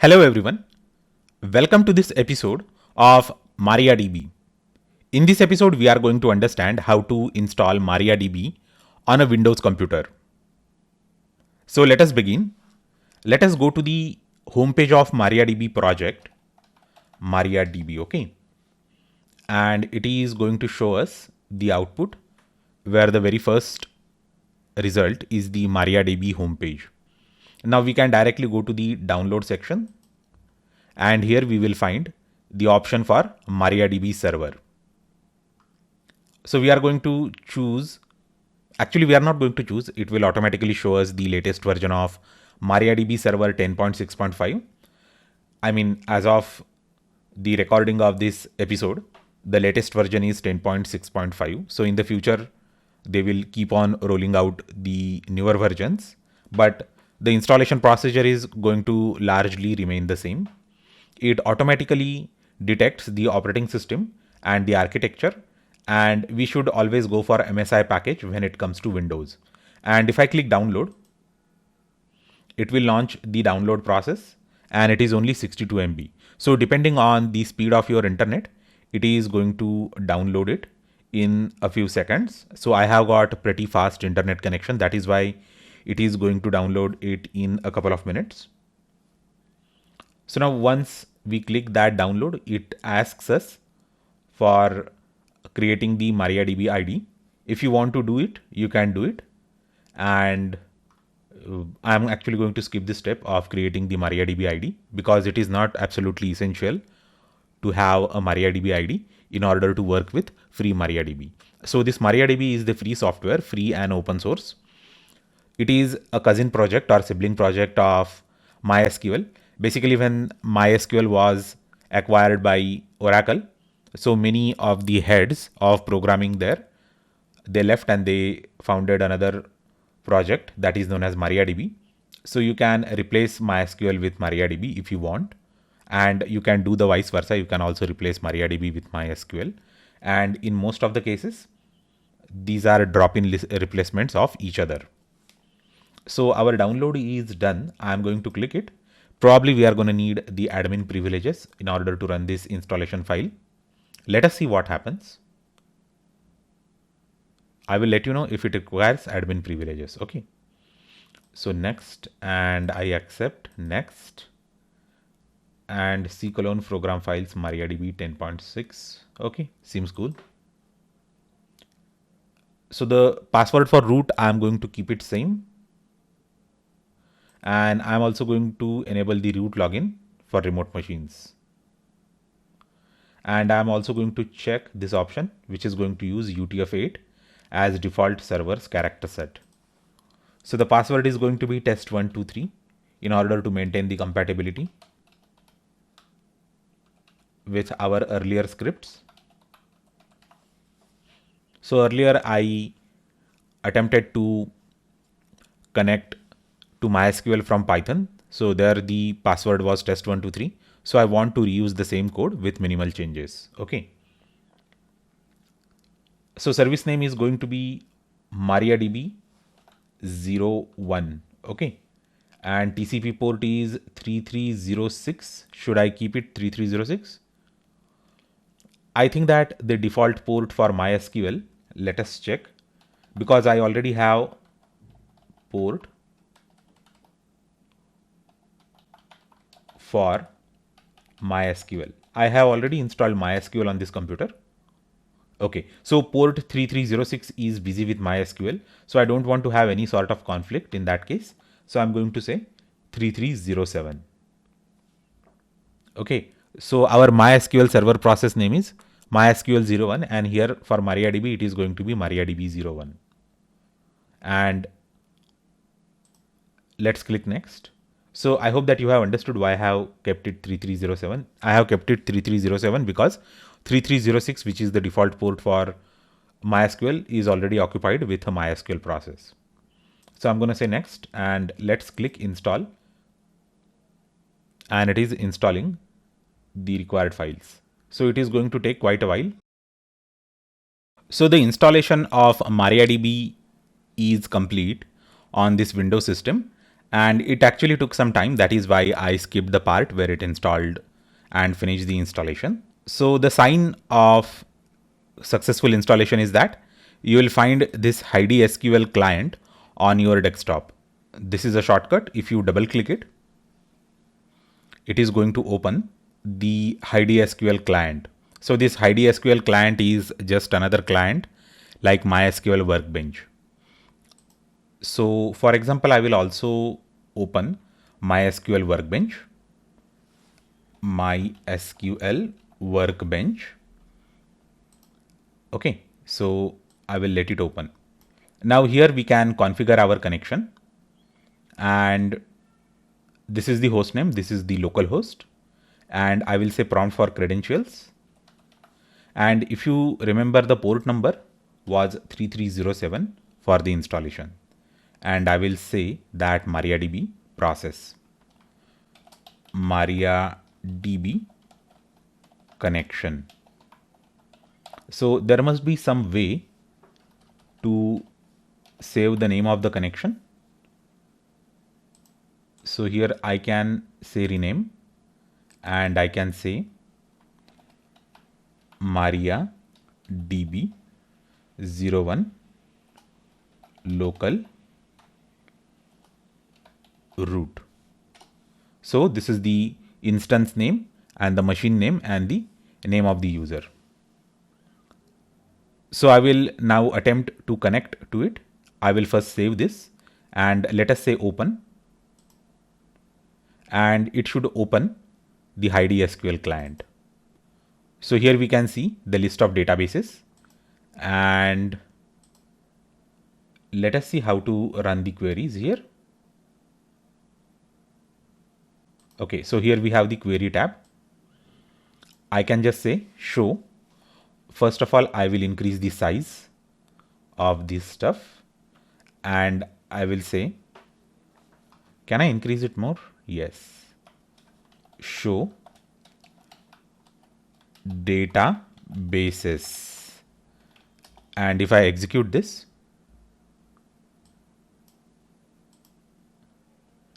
Hello everyone, welcome to this episode of MariaDB. In this episode, we are going to understand how to install MariaDB on a Windows computer. So let us begin. Let us go to the homepage of MariaDB project, MariaDB, okay? And it is going to show us the output where the very first result is the MariaDB homepage. Now we can directly go to the download section and here we will find the option for MariaDB server. So we are going to choose, actually we are not going to choose, it will automatically show us the latest version of MariaDB server 10.6.5. I mean, as of the recording of this episode, the latest version is 10.6.5. So in the future, they will keep on rolling out the newer versions, but the installation procedure is going to largely remain the same. It automatically detects the operating system and the architecture, and we should always go for MSI package when it comes to Windows. And if I click download, it will launch the download process and it is only 62 MB. So depending on the speed of your internet, it is going to download it in a few seconds. So I have got pretty fast internet connection. That is why it is going to download it in a couple of minutes. So now once we click that download, it asks us for creating the MariaDB ID. If you want to do it, you can do it. And I'm actually going to skip this step of creating the MariaDB ID because it is not absolutely essential to have a MariaDB ID in order to work with free MariaDB. So this MariaDB is the free software, free and open source. It is a cousin project or sibling project of MySQL. Basically, when MySQL was acquired by Oracle, so many of the heads of programming there, they left and they founded another project that is known as MariaDB. So you can replace MySQL with MariaDB if you want, and you can do the vice versa. You can also replace MariaDB with MySQL. And in most of the cases, these are drop-in replacements of each other. So our download is done. I'm going to click it. Probably we are going to need the admin privileges in order to run this installation file. Let us see what happens. I will let you know if it requires admin privileges. Okay. So next, and I accept next, and C: program files MariaDB 10.6. Okay, seems cool. So the password for root, I'm going to keep it same. And I'm also going to enable the root login for remote machines. And I'm also going to check this option, which is going to use UTF-8 as default server's character set. So the password is going to be test123 in order to maintain the compatibility with our earlier scripts. So earlier I attempted to connect to MySQL from Python. So there the password was test123. So I want to reuse the same code with minimal changes. Okay. So service name is going to be MariaDB 01. Okay. And TCP port is 3306. Should I keep it 3306? I think that the default port for MySQL, let us check, because I already have port for MySQL. I have already installed MySQL on this computer. Okay, so port 3306 is busy with MySQL. So I don't want to have any sort of conflict in that case. So I'm going to say 3307. Okay, so our MySQL server process name is MySQL 01, and here for MariaDB, it is going to be MariaDB 01. And let's click next. So I hope that you have understood why I have kept it 3307. I have kept it 3307 because 3306, which is the default port for MySQL, is already occupied with a MySQL process. So I'm going to say next, and let's click install. And it is installing the required files. So it is going to take quite a while. So the installation of MariaDB is complete on this Windows system, and it actually took some time. That is why I skipped the part where it installed and finished the installation. So the sign of successful installation is that you will find this Heidi SQL client on your desktop. This is a shortcut. If you double click it, it is going to open the Heidi SQL client. So this Heidi SQL client is just another client like MySQL Workbench. So for example, I will also open MySQL Workbench. MySQL Workbench. Okay, so I will let it open. Now here we can configure our connection, and this is the host name, this is the local host, and I will say prompt for credentials. And if you remember, the port number was 3307 for the installation. And I will say that MariaDB process, MariaDB connection. So there must be some way to save the name of the connection. So here I can say rename, and I can say MariaDB 01 local root. So this is the instance name and the machine name and the name of the user. So I will now attempt to connect to it. I will first save this and let us say open, and it should open the Heidi SQL client. So here we can see the list of databases, and let us see how to run the queries here. Okay, so here we have the query tab. I can just say show. First of all, I will increase the size of this stuff, and I will say, can I increase it more? Yes. Show databases. And if I execute this,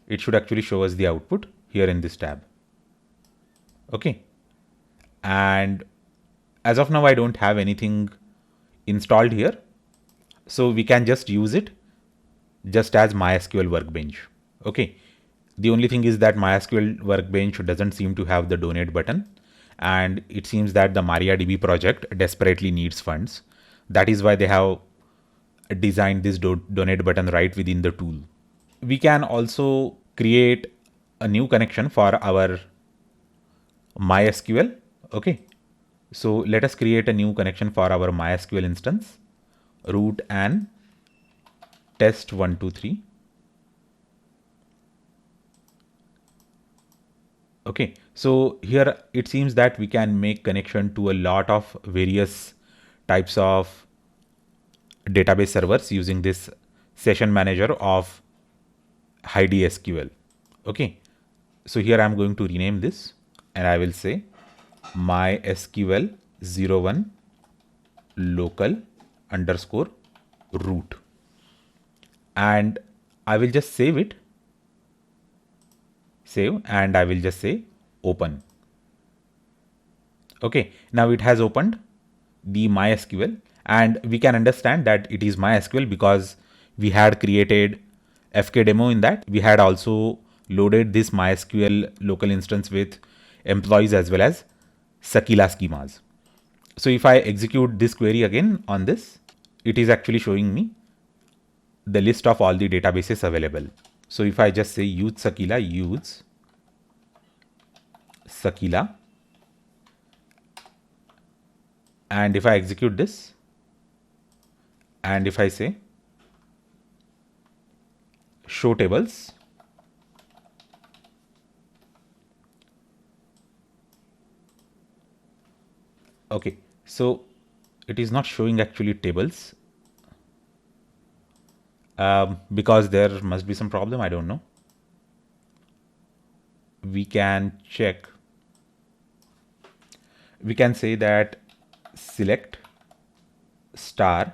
it should actually show us the output here in this tab. Okay. And as of now, I don't have anything installed here. So we can just use it just as MySQL Workbench. Okay. The only thing is that MySQL Workbench doesn't seem to have the donate button. And it seems that the MariaDB project desperately needs funds. That is why they have designed this donate button right within the tool. We can also create a new connection for our MySQL. Okay. So let us create a new connection for our MySQL instance, root and test123. Okay, so here it seems that we can make connection to a lot of various types of database servers using this session manager of Heidi SQL. Okay, so here I'm going to rename this, and I will say MySQL 01 local underscore root, and I will just save it. Save, and I will just say open. Okay, now it has opened the MySQL, and we can understand that it is MySQL because we had created fkdemo in that. We had also loaded this MySQL local instance with employees as well as Sakila schemas. So if I execute this query again on this, it is actually showing me the list of all the databases available. So if I just say use Sakila, and if I execute this, and if I say show tables, okay, so it is not showing actually tables because there must be some problem. I don't know. We can check. We can say that select star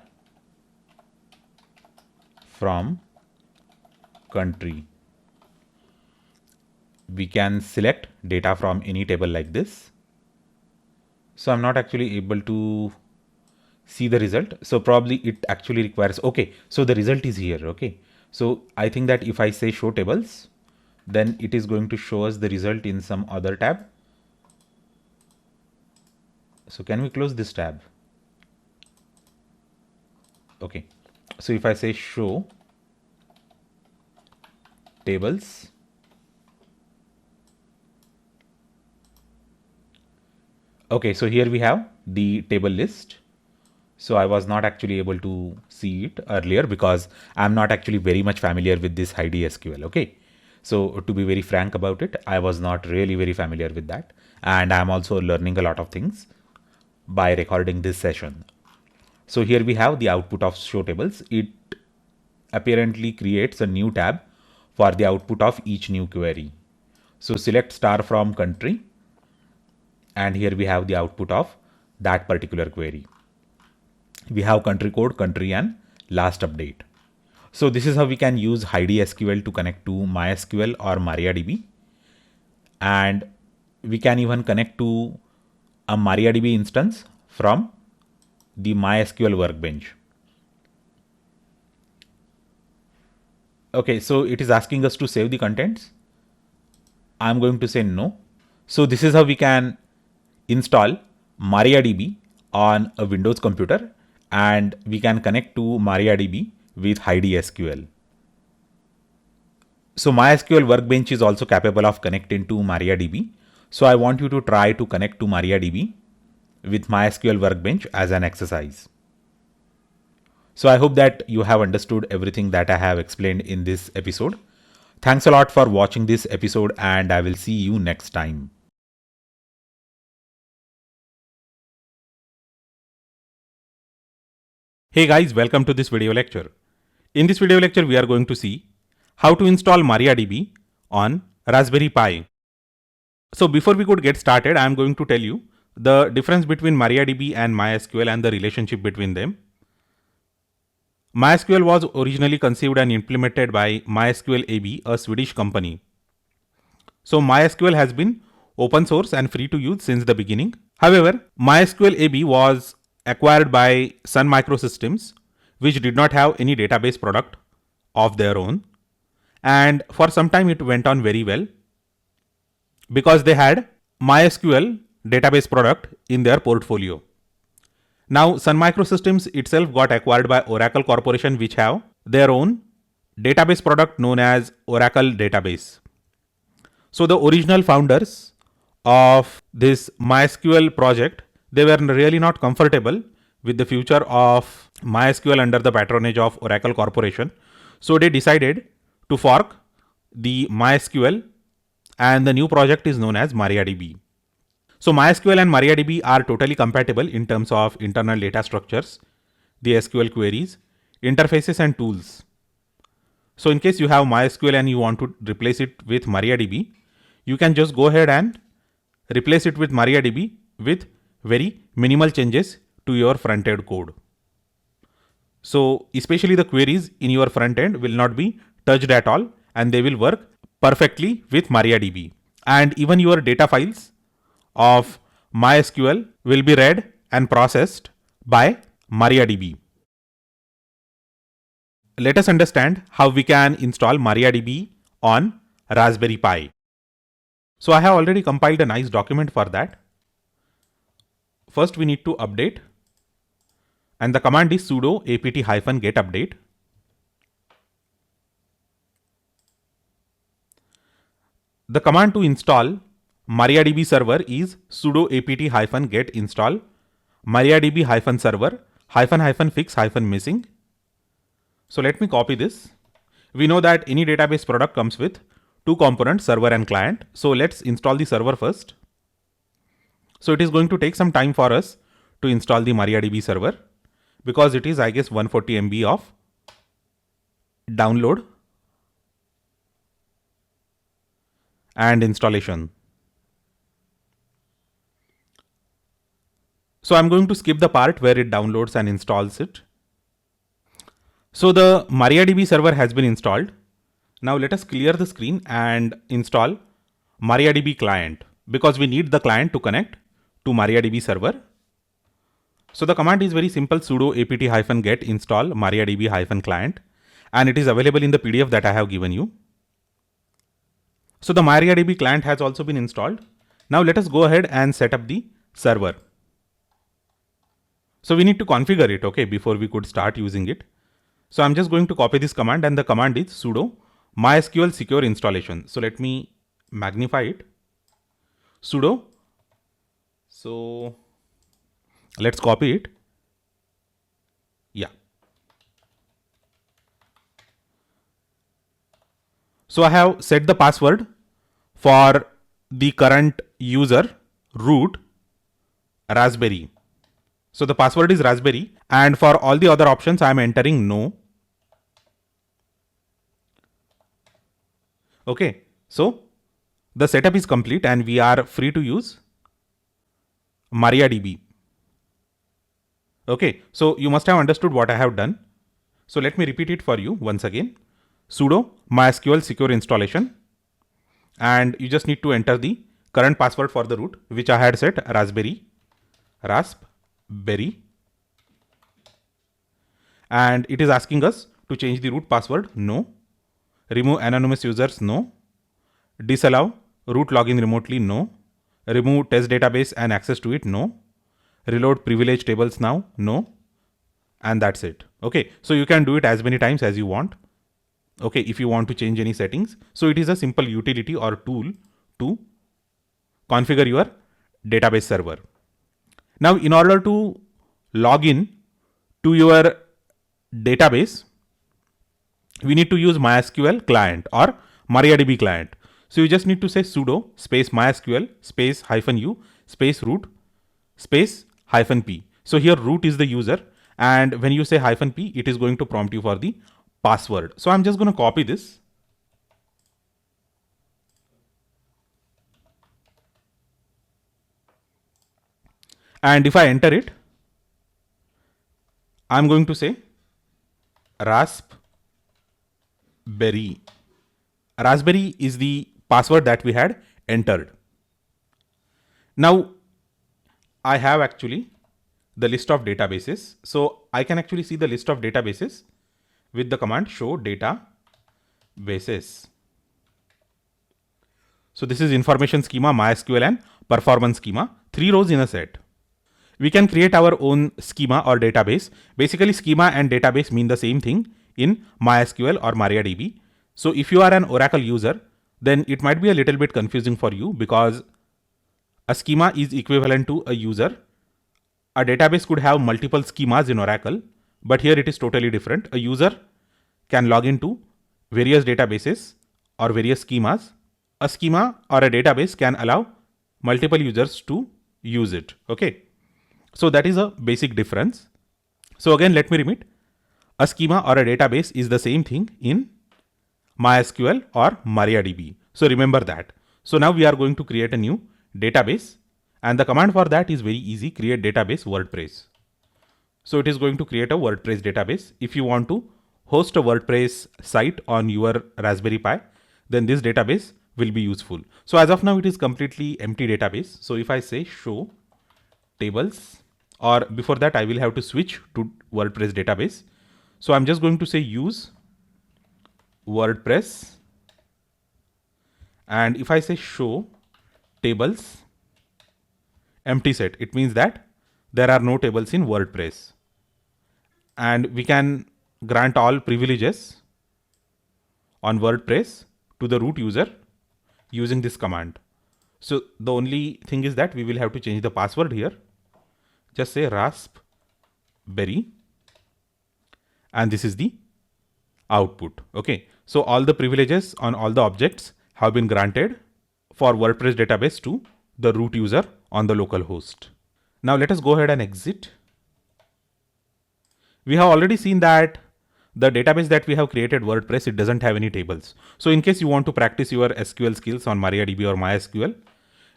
from country. we can select data from any table like this. So I'm not actually able to see the result. So probably it actually requires, okay, so the result is here. Okay, so I think that if I say show tables, then it is going to show us the result in some other tab. So can we close this tab? Okay, so if I say show tables, okay, so here we have the table list. So I was not actually able to see it earlier because I'm not actually very much familiar with this Heidi SQL. Okay, so to be very frank about it, I was not really very familiar with that, and I'm also learning a lot of things by recording this session. So here we have the output of show tables. It apparently creates a new tab for the output of each new query. So select star from country, and here we have the output of that particular query. We have country code, country, and last update. So this is how we can use Heidi SQL to connect to MySQL or MariaDB. And we can even connect to a MariaDB instance from the MySQL workbench. Okay, so it is asking us to save the contents. I'm going to say no. So this is how we can install MariaDB on a Windows computer, and we can connect to MariaDB with Heidi SQL. So MySQL Workbench is also capable of connecting to MariaDB. So I want you to try to connect to MariaDB with MySQL Workbench as an exercise. So I hope that you have understood everything that I have explained in this episode. Thanks a lot for watching this episode, and I will see you next time. Hey guys, welcome to this video lecture. In this video lecture, we are going to see how to install MariaDB on Raspberry Pi. So before we could get started, I am going to tell you the difference between MariaDB and MySQL and the relationship between them. MySQL was originally conceived and implemented by MySQL AB, a Swedish company. So MySQL has been open source and free to use since the beginning. However, MySQL AB was acquired by Sun Microsystems, which did not have any database product of their own. And for some time it went on very well because they had MySQL database product in their portfolio. Now Sun Microsystems itself got acquired by Oracle Corporation, which have their own database product known as Oracle Database. So the original founders of this MySQL project, they were really not comfortable with the future of MySQL under the patronage of Oracle Corporation. So they decided to fork the MySQL, and the new project is known as MariaDB. So MySQL and MariaDB are totally compatible in terms of internal data structures, the SQL queries, interfaces, and tools. So in case you have MySQL and you want to replace it with MariaDB, you can just go ahead and replace it with MariaDB with very minimal changes to your front-end code. So especially the queries in your front end will not be touched at all, and they will work perfectly with MariaDB. And even your data files of MySQL will be read and processed by MariaDB. Let us understand how we can install MariaDB on Raspberry Pi. So I have already compiled a nice document for that. First we need to update, and the command is sudo apt-get update. The command to install MariaDB server is sudo apt-get install MariaDB server --fix -missing. So let me copy this. We know that any database product comes with two components, server and client. So let's install the server first. So it is going to take some time for us to install the MariaDB server because it is, I guess, 140 MB of download and installation. So I'm going to skip the part where it downloads and installs it. So the MariaDB server has been installed. Now let us clear the screen and install MariaDB client because we need the client to connect to MariaDB server. So the command is very simple, sudo apt-get install MariaDB-client, and it is available in the PDF that I have given you. So the MariaDB client has also been installed. Now let us go ahead and set up the server. So we need to configure it, okay, before we could start using it. So I'm just going to copy this command, and the command is sudo MySQL secure installation. So let me magnify it. Sudo. So let's copy it. Yeah. So I have set the password for the current user root Raspberry. So the password is Raspberry, and for all the other options I am entering no. Okay, so the setup is complete and we are free to use MariaDB. Okay, so you must have understood what I have done. So let me repeat it for you once again. Sudo MySQL secure installation, and you just need to enter the current password for the root, which I had set Raspberry, and it is asking us to change the root password, no. Remove anonymous users, no. Disallow root login remotely, no. Remove test database and access to it, no. Reload privilege tables now, no. And that's it. Okay, so you can do it as many times as you want. Okay, if you want to change any settings. So it is a simple utility or tool to configure your database server. Now, in order to log in to your database, we need to use MySQL client or MariaDB client. So you just need to say sudo space MySQL space -u space root space -p. So here root is the user, and when you say -p, it is going to prompt you for the password. So I'm just going to copy this. And if I enter it, I'm going to say Raspberry. Raspberry is the password that we had entered. Now I have actually the list of databases. So I can actually see the list of databases with the command show databases. So this is information schema, MySQL and performance schema, 3 rows in a set. We can create our own schema or database. Basically, schema and database mean the same thing in MySQL or MariaDB. So if you are an Oracle user, then it might be a little bit confusing for you because a schema is equivalent to a user. A database could have multiple schemas in Oracle, but here it is totally different. A user can log into various databases or various schemas. A schema or a database can allow multiple users to use it. Okay. So that is a basic difference. So again, let me repeat. A schema or a database is the same thing in MySQL or MariaDB. So remember that. So now we are going to create a new database, and the command for that is very easy, create database WordPress. So it is going to create a WordPress database. If you want to host a WordPress site on your Raspberry Pi, then this database will be useful. So as of now, it is completely empty database. So if I say show tables, or before that I will have to switch to WordPress database. So I'm just going to say use WordPress, and if I say show tables empty set, it means that there are no tables in WordPress, and we can grant all privileges on WordPress to the root user using this command. So the only thing is that we will have to change the password here. Just say Raspberry, and this is the output. Okay, so all the privileges on all the objects have been granted for WordPress database to the root user on the local host. Now let us go ahead and exit. We have already seen that the database that we have created, WordPress, it doesn't have any tables. So in case you want to practice your SQL skills on MariaDB or MySQL,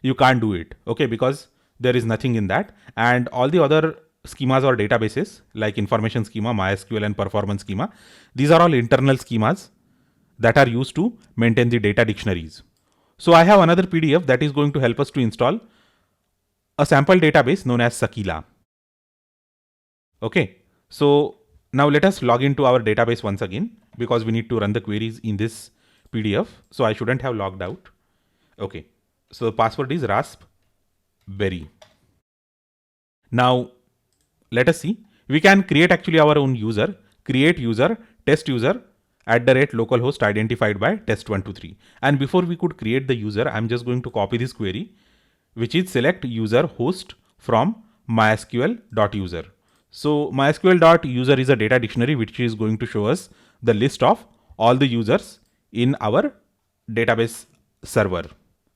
you can't do it, okay, because there is nothing in that. And all the other schemas or databases like information schema, MySQL and performance schema, these are all internal schemas that are used to maintain the data dictionaries. So I have another PDF that is going to help us to install a sample database known as Sakila. Okay, so now let us log into our database once again because we need to run the queries in this PDF. So I shouldn't have logged out. Okay, so the password is raspberry. Now let us see. We can create actually our own user, create user, test user @localhost identified by test123. And before we could create the user, I'm just going to copy this query, which is select user host from mysql.user. So mysql.user is a data dictionary which is going to show us the list of all the users in our database server.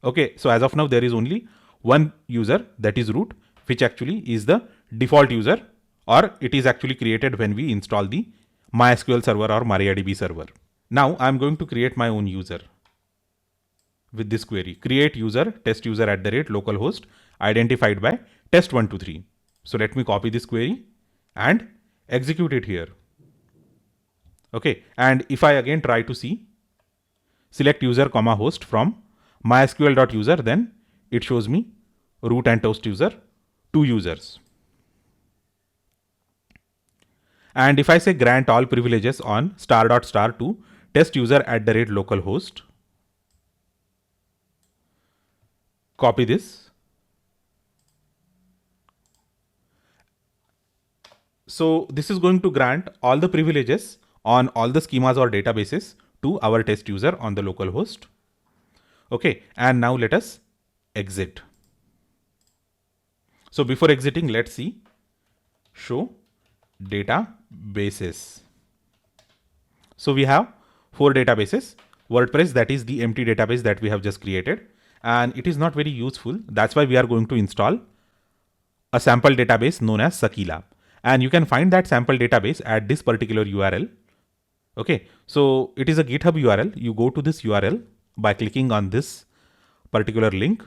Okay, so as of now, there is only one user, that is root, which actually is the default user, or it is actually created when we install the MySQL server or MariaDB server. Now I'm going to create my own user with this query, create user test user @localhost identified by test123. So let me copy this query and execute it here. Okay, and if I again try to see, select user comma host from mysql.user, then it shows me root and test user, two users. And if I say grant all privileges on ** to test user @localhost, copy this. So this is going to grant all the privileges on all the schemas or databases to our test user on the local host. Okay, and now let us exit. So before exiting, let's see, show databases. So we have 4 databases. WordPress, that is the empty database that we have just created, and it is not very useful. That's why we are going to install a sample database known as Sakila. And you can find that sample database at this particular URL. Okay, so it is a GitHub URL. You go to this URL by clicking on this particular link.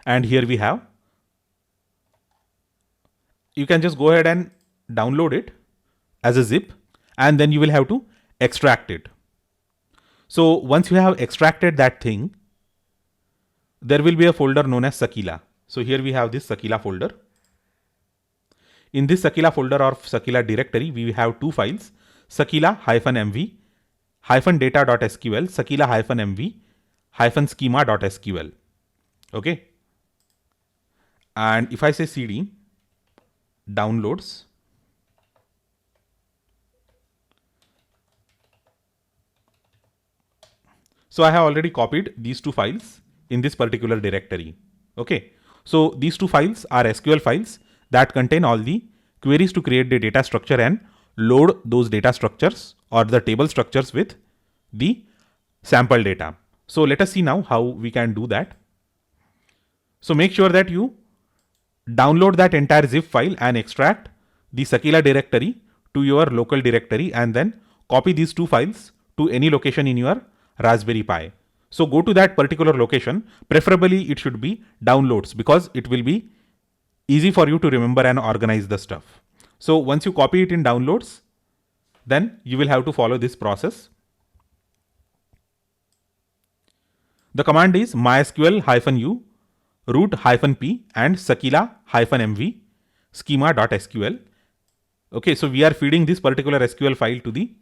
And here we have, you can just go ahead and download it as a zip, and then you will have to extract it. So once you have extracted that thing, there will be a folder known as Sakila. So here we have this Sakila folder. In this Sakila folder or Sakila directory, we have 2 files, sakila-mv -data.sql, sakila-mv -schema.sql. Okay. And if I say cd downloads, so I have already copied these 2 files in this particular directory. Okay. So these 2 files are SQL files that contain all the queries to create the data structure and load those data structures or the table structures with the sample data. So let us see now how we can do that. So make sure that you download that entire zip file and extract the Sakila directory to your local directory, and then copy these 2 files to any location in your Raspberry Pi. So go to that particular location, preferably it should be downloads, because it will be easy for you to remember and organize the stuff. So once you copy it in downloads, then you will have to follow this process. The command is mysql-u root-p and sakila-mv schema.sql. Okay, so we are feeding this particular SQL file to the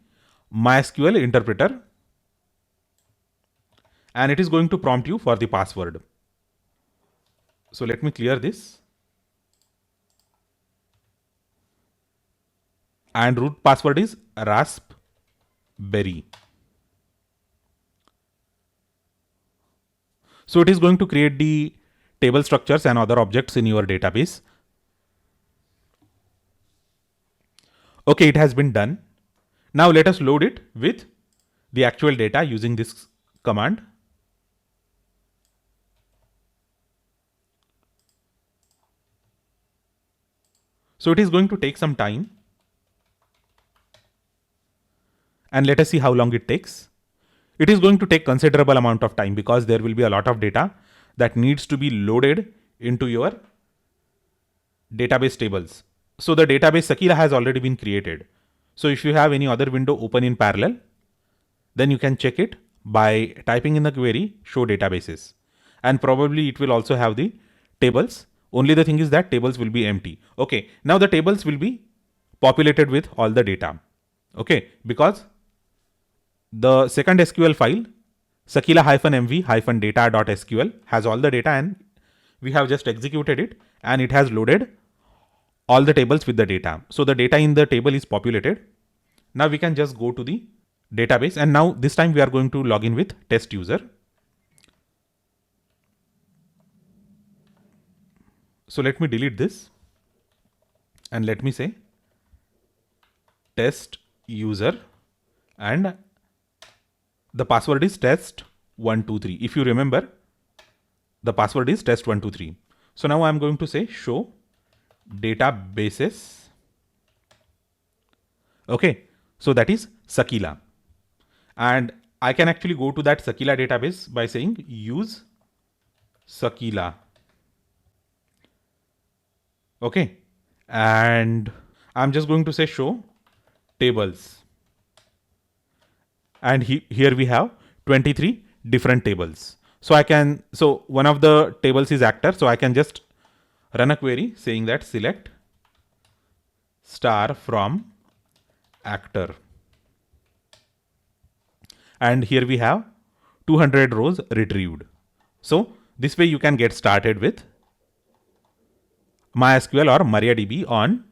MySQL interpreter, and it is going to prompt you for the password. So let me clear this. And root password is raspberry. So it is going to create the table structures and other objects in your database. Okay, it has been done. Now let us load it with the actual data using this command. So it is going to take some time, and let us see how long it takes. It is going to take considerable amount of time because there will be a lot of data that needs to be loaded into your database tables. So the database Sakila has already been created. So if you have any other window open in parallel, then you can check it by typing in the query show databases, and probably it will also have the tables. Only the thing is that tables will be empty. Okay, now the tables will be populated with all the data. Okay, because the second SQL file sakila-mv-data.sql has all the data, and we have just executed it and it has loaded all the tables with the data. So the data in the table is populated. Now we can just go to the database, and now this time we are going to log in with test user. So let me delete this and let me say test user, and the password is test123. If you remember, the password is test123. So now I'm going to say show databases. Okay, so that is Sakila, and I can actually go to that Sakila database by saying use Sakila. Okay, and I'm just going to say show tables, and here we have 23 different tables. So so one of the tables is actor, so I can just run a query saying that select star from actor, and here we have 200 rows retrieved. So this way you can get started with MySQL or MariaDB on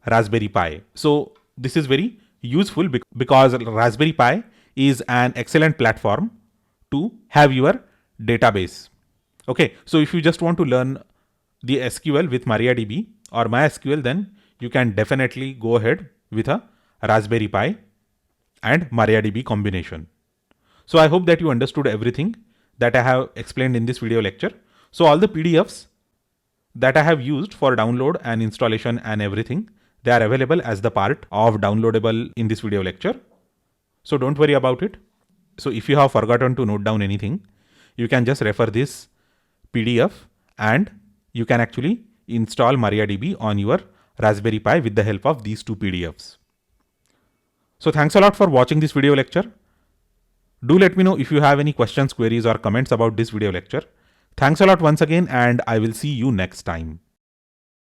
Raspberry Pi. So this is very useful because Raspberry Pi is an excellent platform to have your database. Okay, so if you just want to learn the SQL with MariaDB or MySQL, then you can definitely go ahead with a Raspberry Pi and MariaDB combination. So I hope that you understood everything that I have explained in this video lecture. So all the PDFs that I have used for download and installation and everything, they are available as the part of downloadable in this video lecture. So don't worry about it. So if you have forgotten to note down anything, you can just refer this PDF and you can actually install MariaDB on your Raspberry Pi with the help of these two PDFs. So thanks a lot for watching this video lecture. Do let me know if you have any questions, queries or comments about this video lecture. Thanks a lot once again, and I will see you next time.